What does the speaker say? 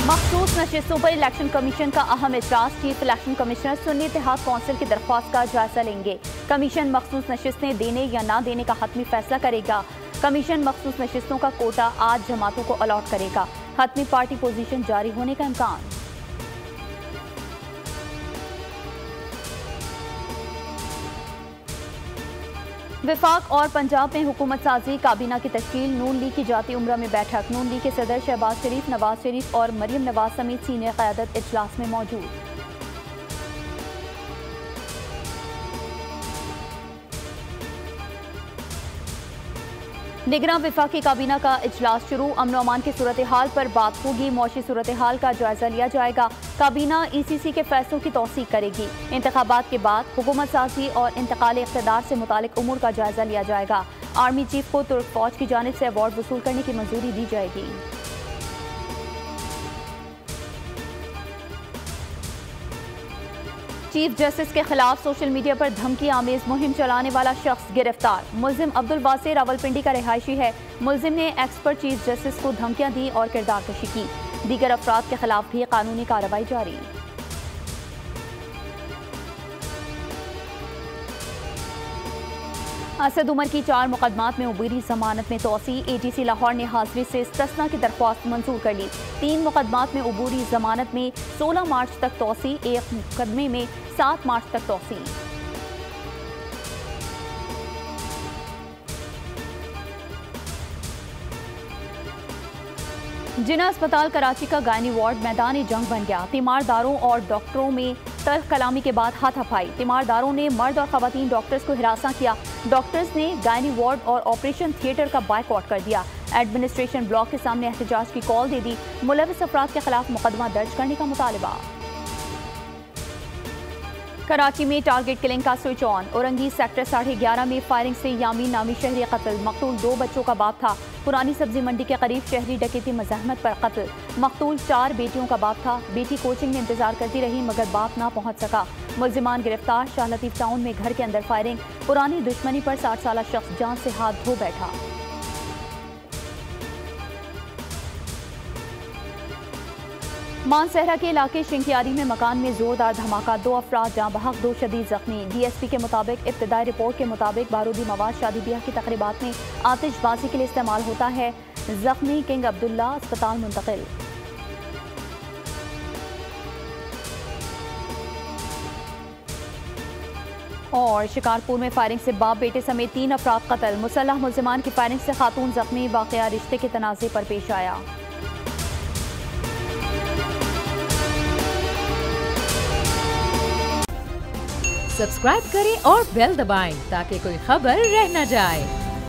मखसूस नशिस्तों पर election commission का अहम इजलास। Chief election commissioner Sunni Ittehad Council की दरख्वास्त का जायजा लेंगे। कमीशन मखसूस नशिस्तें देने या ना देने का हतमी फैसला करेगा। कमीशन मखसूस नशिस्तों का कोटा आज जमातों को अलॉट करेगा। हतमी पार्टी पोजीशन जारी होने का इम्कान। विफाक और पंजाब में हुकूमत साजी, काबीना की तश्कील। नून लीग की जाती उम्रा में बैठक। नून लीग के सदर शहबाज शरीफ, नवाज शरीफ और मरियम नवाज समेत सीनियर क़यादत इजलास में मौजूद। निगरान विफाकी काबीना का इजलास शुरू। अमन अमान की सूरत हाल पर बात होगी। मौशी सूरत हाल का जायजा लिया जाएगा। काबीना ECC के फैसलों की तौसीक करेगी। इंतखाबात के बाद हुकूमत साजी और इंतकाल इख्तिदार से मुतालिक उमूर का जायजा लिया जाएगा। आर्मी चीफ को तुर्क फौज की जानिब से अवार्ड वसूल करने की मंजूरी दी जाएगी। चीफ जस्टिस के खिलाफ सोशल मीडिया पर धमकी आमेज मुहिम चलाने वाला शख्स गिरफ्तार। मुल्जिम अब्दुल वासे रावलपिंडी का रिहायशी है। मुल्जिम ने एक्स पर चीफ जस्टिस को धमकियां दी और किरदार कशी की। दीगर अफराद के खिलाफ भी कानूनी कार्रवाई जारी। असद उमर की 4 मुकदमात में उबूरी जमानत में तोसी। ATC लाहौर ने हाजिरी से इस्तिस्ना की दरख्वास्त मंजूर कर ली। 3 मुकदमात में उबूरी जमानत में 16 मार्च तक तोसी। एक मुकदमे में 7 मार्च तक तोसी। जिना अस्पताल कराची का गायनी वार्ड मैदान जंग बन गया। तीमारदारों और डॉक्टरों में तल्ख कलामी के बाद हाथापाई। तीमारदारों ने मर्द और खवातीन डॉक्टर्स को हिरासा किया। डॉक्टर्स ने गायनी वार्ड और ऑपरेशन थिएटर का बायकॉट कर दिया। एडमिनिस्ट्रेशन ब्लॉक के सामने एहतजाज की कॉल दे दी। मुलविस अफराद के खिलाफ मुकदमा दर्ज करने का मुतालबा। कराची में टारगेट किलिंग का स्विच ऑन। औरंगी सेक्टर 11:30 में फायरिंग से यामीन नामी शहरी कत्ल। मकतूल 2 बच्चों का बाप था। पुरानी सब्जी मंडी के करीब शहरी डकैती मज़ाहमत पर कत्ल। मकतूल 4 बेटियों का बाप था। बेटी कोचिंग में इंतजार करती रही मगर बाप ना पहुंच सका। मुल्जिमान गिरफ्तार। शाह लतीफ टाउन में घर के अंदर फायरिंग। पुरानी दुश्मनी पर 60 साल शख्स जान से हाथ धो बैठा। मानसहरा के इलाके शिंकियारी में मकान में जोरदार धमाका। 2 अफराद जाँ बहक, 2 शदीद जख्मी। DSP के मुताबिक इब्तदाई रिपोर्ट के मुताबिक बारूदी मवाद शादी ब्याह की तकरीबात में आतिशबाजी के लिए इस्तेमाल होता है। जख्मी किंग अब्दुल्ला अस्पताल मुंतकिल। और शिकारपुर में फायरिंग से बाप बेटे समेत 3 अफराद कत्ल। मुसल्लह मुल्जिमान की फायरिंग से खातून जख्मी। वाकया रिश्ते के तनाज़े पर पेश आया। सब्सक्राइब करें और बेल दबाएं ताकि कोई खबर रह न जाए।